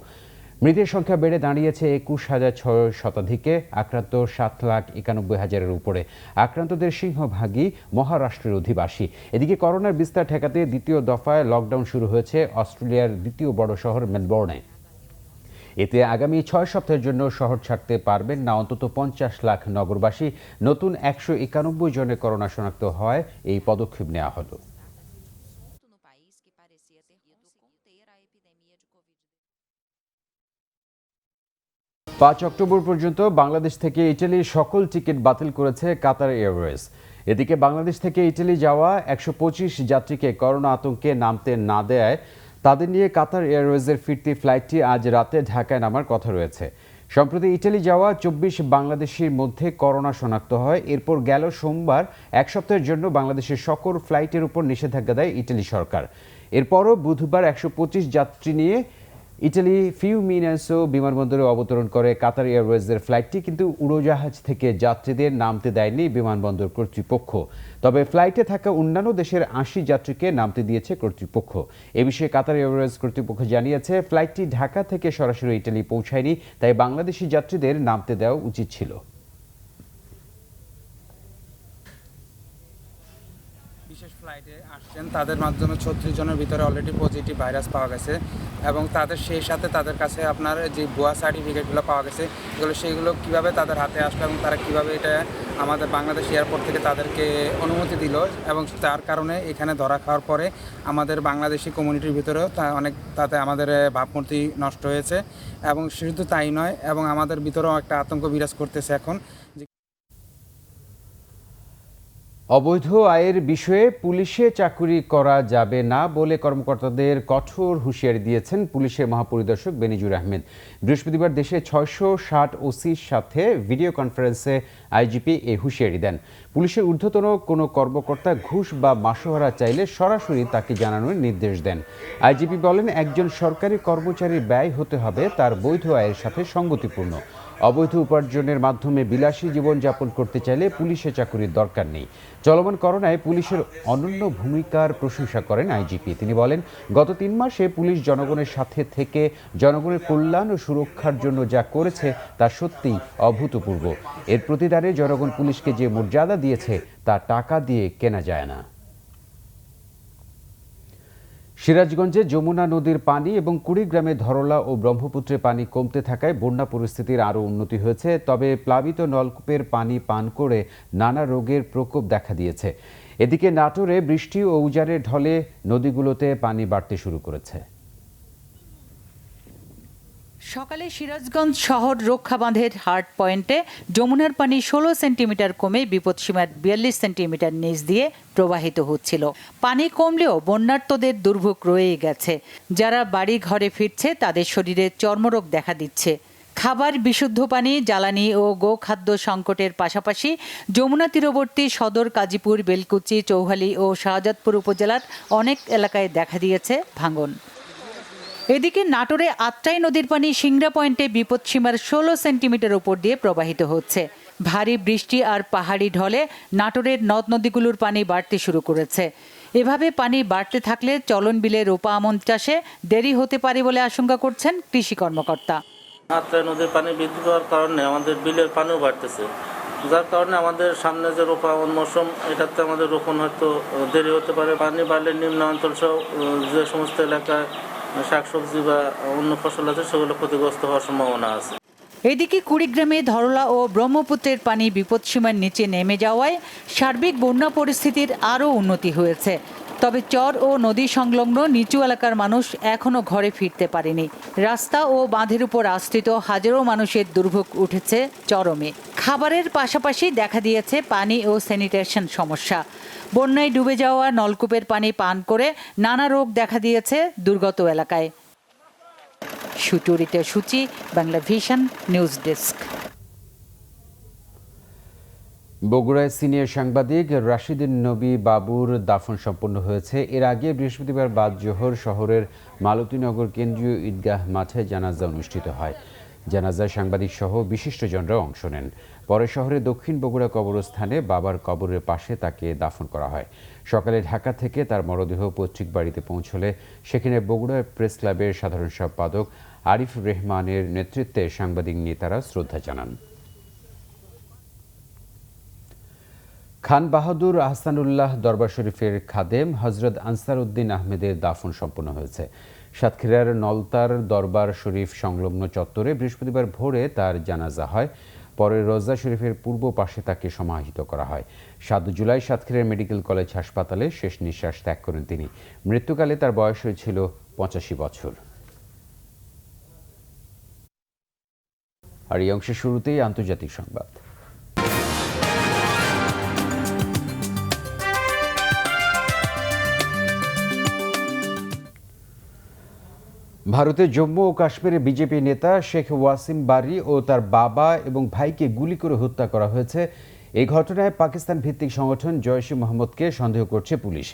মৃতের সংখ্যা বেড়ে দাঁড়িয়েছে 21,600 শতাধিকে। আক্রান্ত 7,91,000-এর উপরে। আক্রান্তদের সিংহভাগই মহারাষ্ট্রের অধিবাসী। এদিকে করোনার বিস্তার ঠেকাতে দ্বিতীয় দফায় লকডাউন শুরু হয়েছে অস্ট্রেলিয়ার দ্বিতীয় বড় শহর মেলবোর্নে। এতে আগামী 6 সপ্তাহের জন্য শহর ছাড়তে পারবেন না অন্তত 50 লাখ নগরবাসী। নতুন 191 জনের করোনা শনাক্ত হয় এই পদক্ষেপ নেওয়া হলো। 5 অক্টোবর পর্যন্ত বাংলাদেশ থেকে ইটালির সকল টিকিট বাতিল করেছে কাতার এয়ারওয়েজ। এদিকে বাংলাদেশ থেকে ইটালি যাওয়া 125 যাত্রীকে করোনা আতঙ্কে নামতে না দেয় তাদের নিয়ে কাতার এয়ারওয়েজের ফিরতি ফ্লাইটটি আজ রাতে ঢাকায় নামার কথা রয়েছে। সম্প্রতি ইটালি যাওয়া 24 বাংলাদেশির মধ্যে করোনা শনাক্ত হয়। এরপর গেল সোমবার এক সপ্তাহের জন্য বাংলাদেশের সকল ফ্লাইটের উপর নিষেধাজ্ঞা দেয় ইটালি সরকার। এরপরও বুধবার 125 যাত্রী নিয়ে ইটালি ফিউমিনেসো বিমানবন্দরে অবতরণ করে কাতার এয়ারওয়েজের ফ্লাইটটি, কিন্তু উড়োজাহাজ থেকে যাত্রীদের নামতে দেয়নি বিমানবন্দর কর্তৃপক্ষ। তবে ফ্লাইটে থাকা অন্যান্য দেশের 80 যাত্রীকে নামতে দিয়েছে কর্তৃপক্ষ। এ বিষয়ে কাতার এয়ারওয়েজ কর্তৃপক্ষ জানিয়েছে, ফ্লাইটটি ঢাকা থেকে সরাসরি ইটালি পৌঁছায়নি, তাই বাংলাদেশি যাত্রীদের নামতে দেওয়া উচিত ছিল। বিশেষ ফ্লাইটে আসছেন তাদের মাধ্যমে 36 জনের ভিতরে অলরেডি পজিটিভ ভাইরাস পাওয়া গেছে এবং তাদের সেই সাথে তাদের কাছে আপনার যে ভুয়া সার্টিফিকেটগুলো পাওয়া গেছে সেগুলো কিভাবে তাদের হাতে আসলো এবং তারা কিভাবে এটা আমাদের বাংলাদেশ এয়ারপোর্ট থেকে তাদেরকে অনুমতি দিল এবং তার কারণে এখানে ধরা খাওয়ার পরে আমাদের বাংলাদেশি কমিউনিটির ভিতরেও তাতে আমাদের ভাবমূর্তি নষ্ট হয়েছে এবং শুধু তাই নয় এবং আমাদের ভিতরেও একটা আতঙ্ক বিরাজ করতেছে এখন। অবৈধ আয়ের বিষয়ে পুলিশে চাকুরি করা যাবে না বলে কর্মকর্তাদের কঠোর হুঁশিয়ারি দিয়েছেন পুলিশের মহাপরিদর্শক বেনিজুর আহমেদ। বৃহস্পতিবার দেশে 660 ওসির সাথে ভিডিও কনফারেন্সে আইজিপি এই হুঁশিয়ারি দেন। পুলিশের ঊর্ধ্বতন কোনো কর্মকর্তা ঘুষ বা মাসোহারা চাইলে সরাসরি তাকে জানানোর নির্দেশ দেন। আইজিপি বলেন, একজন সরকারি কর্মচারীর ব্যয় হতে হবে তার বৈধ আয়ের সাথে সঙ্গতিপূর্ণ। অবৈধ উপার্জনের মাধ্যমে বিলাসী জীবনযাপন করতে চাইলে পুলিশে চাকুরির দরকার নেই। চলমান করোনায় পুলিশের অনন্য ভূমিকার প্রশংসা করেন আইজিপি। তিনি বলেন, গত 3 মাসে পুলিশ জনগণের সাথে থেকে জনগণের কল্যাণ ও সুরক্ষার জন্য যা করেছে তা সত্যিই অভূতপূর্ব। এর প্রতিদানে জনগণ পুলিশকে যে মর্যাদা দিয়েছে তা টাকা দিয়ে কেনা যায় না। সিরাজগঞ্জে যমুনা নদীর পানি এবং কুড়িগ্রামে ধরলা ও ব্রহ্মপুত্রের পানি কমতে থাকায় বন্যা পরিস্থিতির আরও উন্নতি হয়েছে। তবে প্লাবিত নলকূপের পানি পান করে নানা রোগের প্রকোপ দেখা দিয়েছে। এদিকে নাটোরে বৃষ্টি ও উজানের ঢলে নদীগুলোতে পানি বাড়তে শুরু করেছে। সকালে সিরাজগঞ্জ শহর রক্ষা বাঁধের হার্ট পয়েন্টে যমুনার পানি 16 সেন্টিমিটার কমে বিপদসীমার 42 সেন্টিমিটার নিচ দিয়ে প্রবাহিত হচ্ছিল। পানি কমলেও বন্যার্তদের দুর্ভোগ রয়েই গেছে। যারা বাড়ি ঘরে ফিরছে তাদের শরীরে চর্মরোগ দেখা দিচ্ছে। খাবার, বিশুদ্ধ পানি, জ্বালানি ও গোখাদ্য সংকটের পাশাপাশি যমুনা তীরবর্তী সদর, কাজীপুর, বেলকুচি, চৌহালি ও শাহজাদপুর উপজেলার অনেক এলাকায় দেখা দিয়েছে ভাঙন। এদিকে নাটোরে আত্রাই নদীর পানি সিংড়া পয়েন্টে বিপদসীমার 16 সেন্টিমিটার উপর দিয়ে প্রবাহিত হচ্ছে। ভারী বৃষ্টি আর পাহাড়ি ঢলে নাটোরের নদ নদীগুলোর পানি বাড়তে শুরু করেছে। এভাবে পানি বাড়তে থাকলে চলন বিলে রোপা আমন চাষে দেরি হতে পারে বলে আশঙ্কা করছেন কৃষি কর্মকর্তা। আত্রাই নদীর পানি বৃদ্ধি পাওয়ার কারণে আমাদের বিলের পানিও বাড়তেছে, যার কারণে আমাদের সামনে যে রোপা আমন মৌসুম এটাতে আমাদের রোপণ হয়তো দেরি হতে পারে। পানি বাড়লে নিম্ন অঞ্চল সহ যে সমস্ত এলাকায় শাকসবজি বা অন্য ফসল আছে সেগুলো ক্ষতিগ্রস্ত হওয়ার সম্ভাবনা আছে। এদিকে কুড়িগ্রামে ধরলা ও ব্রহ্মপুত্রের পানি বিপদসীমার নিচে নেমে যাওয়ায় সার্বিক বন্যা পরিস্থিতির আরও উন্নতি হয়েছে। তবে চর ও নদী সংলগ্ন নিচু এলাকার মানুষ এখনও ঘরে ফিরতে পারেনি। রাস্তা ও বাঁধের উপর আশ্রিত হাজারো মানুষের দুর্ভোগ উঠেছে চরমে। খাবারের পাশাপাশি দেখা দিয়েছে পানি ও স্যানিটেশন সমস্যা। বন্যায় ডুবে যাওয়া নলকূপের পানি পান করে নানা রোগ দেখা দিয়েছে দুর্গত এলাকায়। সুচরিতা সূচি, বাংলা ভিশন নিউজ ডেস্ক। বগুড়ায় সিনিয়র সাংবাদিক রাশিদুন নবী বাবুর দাফন সম্পন্ন হয়েছে। এর আগে বৃহস্পতিবার বাদ জোহর শহরের মালতীনগর কেন্দ্রীয় ঈদগাহ মাঠে জানাজা অনুষ্ঠিত হয়। জানাজায় সাংবাদিক সহ বিশিষ্টজনরাও অংশ নেন। পরে শহরের দক্ষিণ বগুড়া কবরস্থানে বাবার কবরের পাশে তাকে দাফন করা হয়। সকালে ঢাকা থেকে তার মরদেহ পৈতৃক বাড়িতে পৌঁছলে সেখানে বগুড়া প্রেস ক্লাবের সাধারণ সম্পাদক আরিফ রেহমানের নেতৃত্বে সাংবাদিক নেতারা শ্রদ্ধা জানান। খান বাহাদুর আহসানুল্লাহ দরবার শরীফের খাদেম হজরত আনসার উদ্দিন আহমেদের দাফন সম্পন্ন হয়েছে। সাতক্ষীরার নলতার দরবার শরীফ সংলগ্ন চত্বরে বৃহস্পতিবার ভোরে তার জানাজা হয়। পরে রোজা শরীফের পূর্ব পাশে তাকে সমাহিত করা হয়। ৭ জুলাই সাতক্ষীরা মেডিকেল কলেজ হাসপাতালে শেষ নিঃশ্বাস ত্যাগ করেন তিনি। মৃত্যুকালে তার বয়স হয়েছিল ৮৫ বছর। আর এই অংশের শুরুতেই আন্তর্জাতিক সংবাদ। ভারতের জম্মু ও কাশ্মীরে বিজেপি নেতা শেখ ওয়াসিম বারি ও তার বাবা এবং ভাইকে গুলি করে হত্যা করা হয়েছে। এই ঘটনায় পাকিস্তান ভিত্তিক সংগঠন জয়শ-ই মোহাম্মদকে সন্দেহ করছে পুলিশ।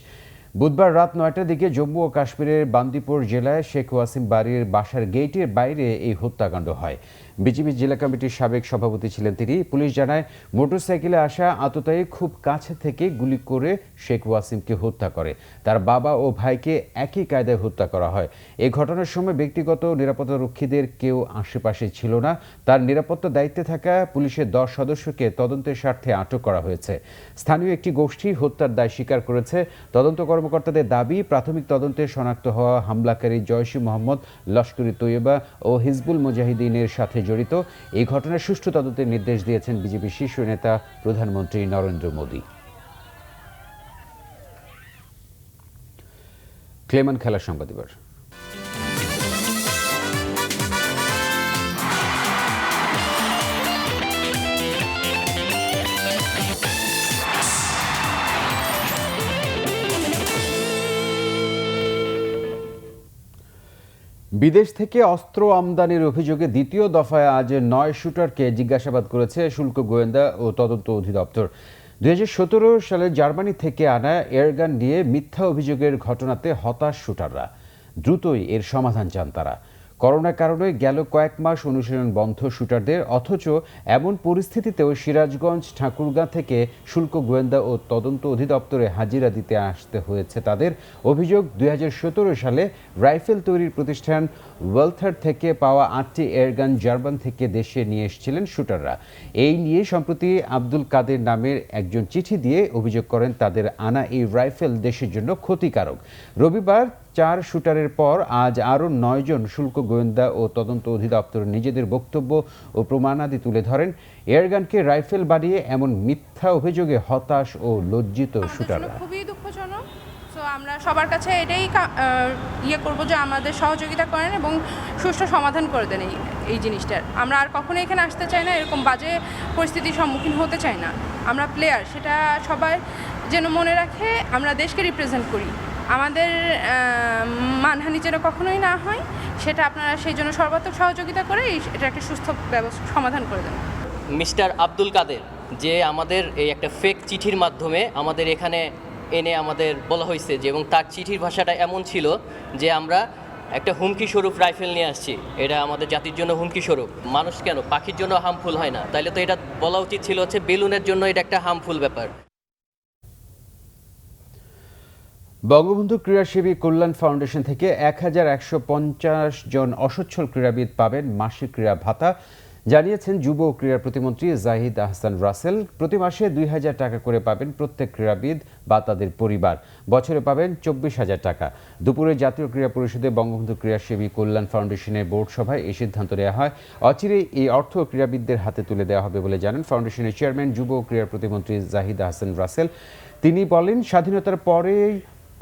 বুধবার রাত ৯টার দিকে জম্মু ও কাশ্মীরের বান্দিপুর জেলায় শেখ ওয়াসিম বারির বাসার গেটের বাইরে এই হত্যাকাণ্ড হয়। বিজেপি জেলা কমিটির সাবেক সভাপতি ছিলেন তিনি। পুলিশ জানায়, মোটরসাইকেলে আসা আততায়ী খুব কাছে থেকে গুলি করে শেখ ওয়াসিমকে হত্যা করে। তার বাবা ও ভাইকে একই কায়দায় হত্যা করা হয়। এই ঘটনার সময় ব্যক্তিগত নিরাপত্তারক্ষীদের কেউ আশেপাশে ছিল না। তার নিরাপত্তা দায়িত্বে থাকা পুলিশের ১০ সদস্যকে তদন্তের স্বার্থে আটক করা হয়েছে। স্থানীয় একটি গোষ্ঠী হত্যার দায় স্বীকার করেছে। তদন্ত কর্মকর্তাদের দাবি, প্রাথমিক তদন্তে শনাক্ত হওয়া হামলাকারী জয়শ-ই মোহাম্মদ, লস্কর-ই তৈয়বা ও হিজবুল মুজাহিদিনের সাথে জড়িত। এই ঘটনার সুষ্ঠু তদন্তের নির্দেশ দিয়েছেন বিজেপি শীর্ষ নেতা প্রধানমন্ত্রী নরেন্দ্র মোদী। ক্লেমান খেলার সংবাদ এবার। বিদেশ থেকে অস্ত্র আমদানির অভিযোগে দ্বিতীয় দফায় আজ ৯ শুটারকে জিজ্ঞাসাবাদ করেছে শুল্ক গোয়েন্দা ও তদন্ত অধিদপ্তর। ২০১৭ সালে জার্মানি থেকে আনা এয়ারগান নিয়ে মিথ্যা অভিযোগের ঘটনাতে হতাশ শুটাররা। দ্রুতই এর সমাধান চান তারা। করোনার কারণে গেল কয়েক মাস অনুশীলন বন্ধ শুটারদের, অথচ এমন পরিস্থিতিতেও সিরাজগঞ্জ, ঠাকুরগাঁ থেকে শুল্ক গোয়েন্দা ও তদন্ত অধিদপ্তরে হাজিরা দিতে আসতে হয়েছে তাদের। অভিযোগ, ২০১৭ সালে রাইফেল তৈরির প্রতিষ্ঠান ওয়েলথার থেকে পাওয়া ৮টি এয়ারগান জার্মান থেকে দেশে নিয়ে এসেছিলেন শুটাররা। এই নিয়ে সম্প্রতি আব্দুল কাদের নামের একজন চিঠি দিয়ে অভিযোগ করেন তাদের আনা এই রাইফেল দেশের জন্য ক্ষতিকারক। রবিবার ৪ শুটারের পর আজ আরও ৯ জন শুল্ক গোয়েন্দা ও তদন্ত অধিদপ্তর নিজেদের বক্তব্য ও প্রমাণাদি তুলে ধরেন। এয়ারগানকে রাইফেল বানিয়ে এমন মিথ্যা অভিযোগে হতাশ ও লজ্জিত শুটাররা। খুবই দুঃখজনক। সো আমরা সবার কাছে এটাই করব যে আমাদের সহযোগিতা করেন এবং সুষ্ঠু সমাধান করে দেন এই জিনিসটার। আমরা আর কখনো এখানে আসতে চাই না, এরকম বাজে পরিস্থিতির সম্মুখীন হতে চাই না। আমরা প্লেয়ার, সেটা সবাই যেন মনে রাখে। আমরা দেশকে রিপ্রেজেন্ট করি, আমাদের মানহানি যেন কখনোই না হয়, সেটা আপনারা সেই জন্য সর্বাত্মক সহযোগিতা করে এটা একটা সুস্থ সমাধান করে দেন। মিস্টার আব্দুল কাদের, যে আমাদের এই একটা ফেক চিঠির মাধ্যমে আমাদের এখানে এনে আমাদের বলা হয়েছে যে, এবং তার চিঠির ভাষাটা এমন ছিল যে আমরা একটা হুমকি স্বরূপ রাইফেল নিয়ে আসছি, এটা আমাদের জাতির জন্য হুমকি স্বরূপ। মানুষ কেন, পাখির জন্য হার্মফুল হয় না? তাইলে তো এটা বলা উচিত ছিল হচ্ছে বেলুনের জন্য এটা একটা হার্মফুল ব্যাপার। বঙ্গবন্ধু ক্রীড়াসেবী কল্যাণ ফাউন্ডেশন থেকে ১১৫০ জন অসচ্ছল ক্রীড়াবিদ পাবেন মাসিক ক্রীড়া ভাতা, জানিয়েছেন যুব ও ক্রীড়া প্রতিমন্ত্রী জাহিদ আহসান রাসেল। প্রতি মাসে ২,০০০ টাকা করে পাবেন প্রত্যেক ক্রীড়াবিদ বা তাদের পরিবার। বছরে পাবেন ২৪,০০০ টাকা। দুপুরে জাতীয় ক্রীড়া পরিষদে বঙ্গবন্ধু ক্রীড়াসেবী কল্যাণ ফাউন্ডেশনের বোর্ড সভায় এই সিদ্ধান্ত নেওয়া হয়। অচিরেই এই অর্থ ক্রীড়াবিদদের হাতে তুলে দেওয়া হবে বলে জানান ফাউন্ডেশনের চেয়ারম্যান যুব ও ক্রীড়া প্রতিমন্ত্রী জাহিদ আহসান রাসেল। তিনি বলেন, স্বাধীনতার পরেই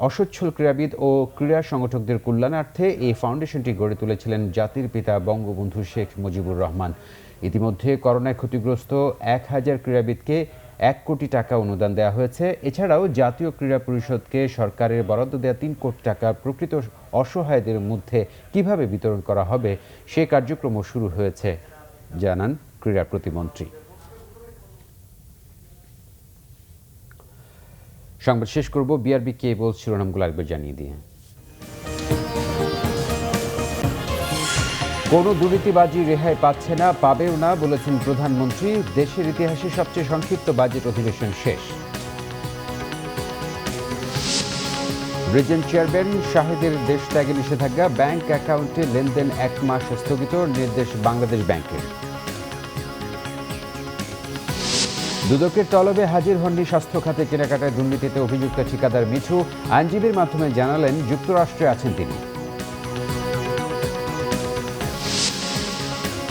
অসচ্ছল ক্রীড়াবিদ ও ক্রীড়া সংগঠকদের কল্যাণার্থে এই ফাউন্ডেশনটি গড়ে তুলেছিলেন জাতির পিতা বঙ্গবন্ধু শেখ মুজিবুর রহমান। ইতিমধ্যে করোনায় ক্ষতিগ্রস্ত ১,০০০ ক্রীড়াবিদকে ১ কোটি টাকা অনুদান দেওয়া হয়েছে। এছাড়াও জাতীয় ক্রীড়া পরিষদকে সরকারের বরাদ্দ দেওয়া ৩ কোটি টাকা প্রকৃত অসহায়দের মধ্যে কিভাবে বিতরণ করা হবে সে কার্যক্রমও শুরু হয়েছে, জানান ক্রীড়া প্রতিমন্ত্রী। সংবাদ শেষ করব বিআরবি কেবল শিরোনামগুলো একবার জানিয়ে দিয়ে। কোনো দুর্নীতিবাজি রেহাই পাচ্ছে না, পাবেও না, বলেছেন প্রধানমন্ত্রী। দেশের ইতিহাসে সবচেয়ে সংক্ষিপ্ত বাজেট অধিবেশন শেষ। রিজেন্ট চেয়ারম্যান শাহেদের দেশ ত্যাগে নিষেধাজ্ঞা, ব্যাংক অ্যাকাউন্টে লেনদেন ১ মাস স্থগিত, নির্দেশ বাংলাদেশ ব্যাংকের। দুদকের তলবে হাজির হননি স্বাস্থ্য খাতে কেনাকাটায় দুর্নীতিতে অভিযুক্ত ঠিকাদার মিঠু। আইনজীবীর মাধ্যমে জানালেন যুক্তরাষ্ট্রে আছেন তিনি।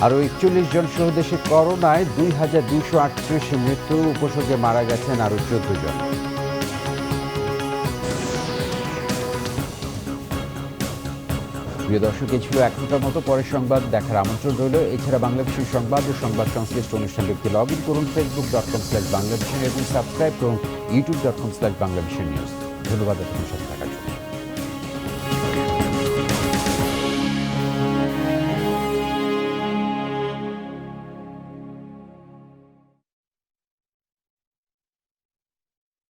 আরও 41 জন সহ দেশে করোনায় 2238 মৃত্যু, উপসর্গে মারা গেছেন আরও 14 জন। প্রিয় দর্শক, এই ছিল এক ঘন্টার মতো। পরের সংবাদ দেখার আমন্ত্রণ রইল। এছাড়া বাংলাদেশের সংবাদ ও সংবাদ সংশ্লিষ্ট অনুষ্ঠান দেখতে লগ ইন করুন facebook.com/bangladesh এবং সাবস্ক্রাইব করুন youtube.com/bangladeshnews। ধন্যবাদ আপনার সাথে থাকার জন্য।